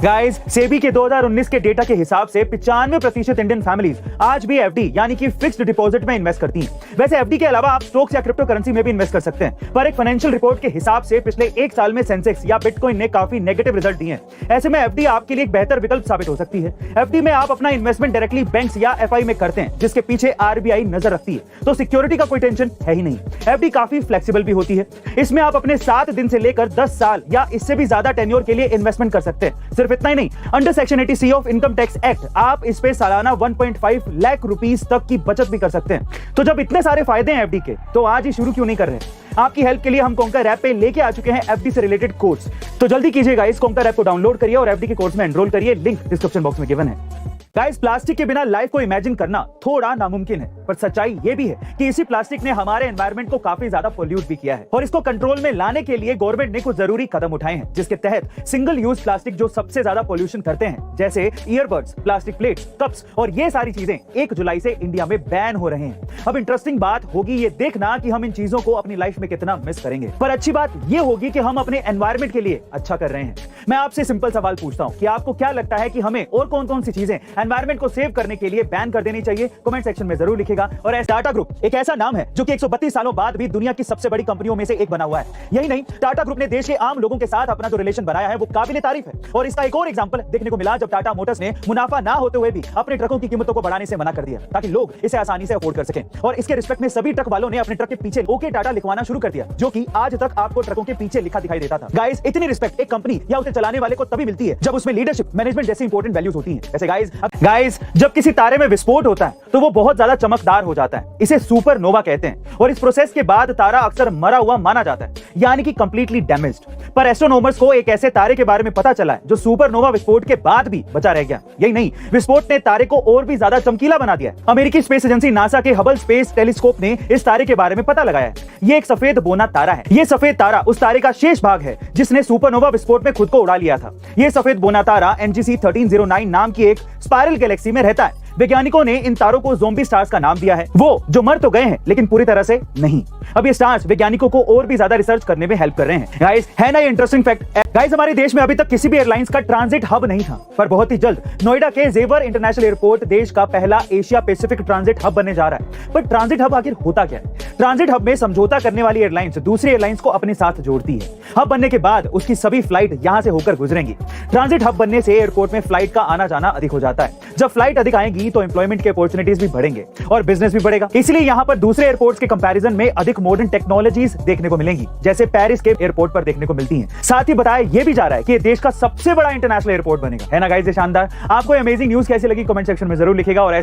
Guys, SEBI के 2019 के data के हिसाब से 95% इंडियन फैमिलीज आज भी एफडी यानी कि फिक्स्ड डिपॉजिट में इन्वेस्ट करती हैं। वैसे एफडी के अलावा आप स्टॉक्स या क्रिप्टो करेंसी में भी इन्वेस्ट कर सकते हैं, पर एक फाइनेंशियल रिपोर्ट के हिसाब से पिछले एक साल में सेंसेक्स या बिटकॉइन ने काफी नेगेटिव रिजल्ट दिए हैं। ऐसे में एफडी आपके लिए एक बेहतर विकल्प साबित हो सकती है। एफडी में आप अपना इन्वेस्टमेंट डायरेक्टली बैंक्स या एफआई में करते हैं, जिसके पीछे आरबीआई नजर रखती है, तो सिक्योरिटी का कोई टेंशन है ही नहीं। एफडी काफी फ्लेक्सिबल भी होती है। इसमें आप अपने 7 दिन से लेकर 10 साल या इससे भी ज्यादा टेन्योर के लिए इन्वेस्टमेंट कर सकते हैं। सिर्फ इतना ही नहीं, under section 80C of income tax act आप इस पे सालाना 1.5 लाख रुपीस तक की बचत भी कर सकते हैं। तो जब इतने सारे फायदे हैं एफडी के, तो आज ही शुरू क्यों नहीं कर रहे हैं? आपकी हेल्प के लिए हम कॉन्कर ऐप पे लेके आ चुके हैं एफडी से रिलेटेड कोर्स। तो जल्दी कीजिएगा, इस कॉन्कर ऐप को डाउनलोड करिए और एफडी के कोर्स में एनरोल करिए। लिंक डिस्क्रिप्शन बॉक्स में गिवन है। गाइस, प्लास्टिक के बिना लाइफ को इमेजिन करना थोड़ा नामुमकिन है, पर सच्चाई ये भी है कि इसी प्लास्टिक ने हमारे एनवायरनमेंट को काफी ज्यादा पोल्यूट भी किया है। और इसको कंट्रोल में लाने के लिए गवर्नमेंट ने कुछ जरूरी कदम उठाए हैं, जिसके तहत सिंगल यूज प्लास्टिक जो सबसे ज्यादा पोल्यूशन करते हैं, जैसे ईयरबड्स, प्लास्टिक प्लेट्स, कप्स और ये सारी चीजें 1 जुलाई से इंडिया में बैन हो रहे हैं। अब इंटरेस्टिंग बात होगी ये देखना कि हम इन चीजों को अपनी लाइफ में कितना मिस करेंगे, पर अच्छी बात ये होगी कि हम अपने एनवायरनमेंट के लिए अच्छा कर रहे हैं। मैं आपसे सिंपल सवाल पूछता हूँ कि आपको क्या लगता है कि हमें और कौन कौन सी चीजें एनवायरनमेंट को सेव करने के लिए बैन कर देनी चाहिए? कमेंट सेक्शन में जरूर लिखिएगा। और टाटा ग्रुप एक ऐसा नाम है जो कि 132 सालों बाद भी दुनिया की सबसे बड़ी कंपनियों में से एक बना हुआ है। यही नहीं, टाटा ग्रुप ने देश के आम लोगों के साथ अपना जो रिलेशन बनाया है वो काबिले तारीफ है। और इसका एक और एग्जांपल देखने को मिला जब टाटा मोटर्स ने मुनाफा ना होते हुए भी अपने ट्रकों की कीमतों को बढ़ाने से मना कर दिया, ताकि लोग इसे आसानी से अफोर्ड कर सकें। और इसके रिस्पेक्ट में सभी ट्रक वालों ने अपने ट्रक के पीछे ओके टाटा लिखवाना शुरू कर दिया, जो कि आज तक आपको ट्रकों के पीछे लिखा दिखाई देता था। गाइस, इतनी रिस्पेक्ट एक कंपनी या उसे चलाने वाले को तभी मिलती है जब उसमें लीडरशिप, मैनेजमेंट जैसी इंपॉर्टेंट वैल्यूज होती हैं। जैसे गाइस, जब किसी तारे में विस्फोट होता है तो वो बहुत ज्यादा चमकदार हो जाता है, इसे सुपरनोवा कहते हैं। और इस प्रोसेस के बाद तारा अक्सर मरा हुआ माना जाता है, यानी कि कंप्लीटली डैमेज्ड। पर एस्ट्रोनॉमर्स को एक ऐसे तारे के बारे में पता चला है जो सुपरनोवा विस्फोट के बाद भी बचा रह गया। यही नहीं, विस्फोट ने तारे को और भी ज्यादा चमकीला बना दिया। अमेरिकी स्पेस एजेंसी नासा के हबल स्पेस टेलीस्कोप ने इस तारे के बारे में पता लगाया है। ये एक सफेद बोना तारा है। ये सफेद तारा उस तारे का शेष भाग है जिसने सुपरनोवा विस्फोट में खुद को उड़ा लिया था। ये सफेद बोना तारा NGC 1309 नाम की एक स्पाइरल गैलेक्सी में रहता है। वैज्ञानिकों ने इन तारों को ज़ोंबी स्टार्स का नाम दिया है, वो जो मर तो गए हैं लेकिन पूरी तरह से नहीं। अब ये स्टार्स वैज्ञानिकों को और भी ज्यादा रिसर्च करने में हेल्प कर रहे हैं। गाइस, है ना ये इंटरेस्टिंग फैक्ट? गाइस, हमारे देश में अभी तक किसी भी एयरलाइंस का ट्रांजिट हब नहीं था, पर बहुत ही जल्द नोएडा के जेवर इंटरनेशनल एयरपोर्ट देश का पहला एशिया पैसिफिक ट्रांजिट हब बनने जा रहा है। पर ट्रांजिट हब आखिर होता क्या है? ट्रांजिट हब में समझौता करने वाली एयरलाइंस दूसरी एयरलाइंस को अपने साथ जोड़ती है। हब बनने के बाद उसकी सभी फ्लाइट यहां से होकर गुजरेंगी। ट्रांजिट हब बनने से एयरपोर्ट में फ्लाइट का आना जाना अधिक हो जाता है। जब फ्लाइट अधिक आएंगी तो एम्प्लॉयमेंट के अपॉर्चुनिटीज भी बढ़ेंगे और बिजनेस भी बढ़ेगा। इसलिए यहाँ पर दूसरे एयरपोर्ट्स के कंपैरिजन में अधिक मॉडर्न टेक्नोलॉजीज देखने को मिलेंगी, जैसे पेरिस के एयरपोर्ट पर देखने को मिलती हैं। साथ ही बताया यह भी जा रहा है कि देश का सबसे बड़ा इंटरनेशनल एयरपोर्ट बनेगा। है ना गाइस, ये शानदार। आपको अमेजिंग न्यूज कैसी लगी कमेंट सेक्शन में जरूर लिखिएगा। और ऐसे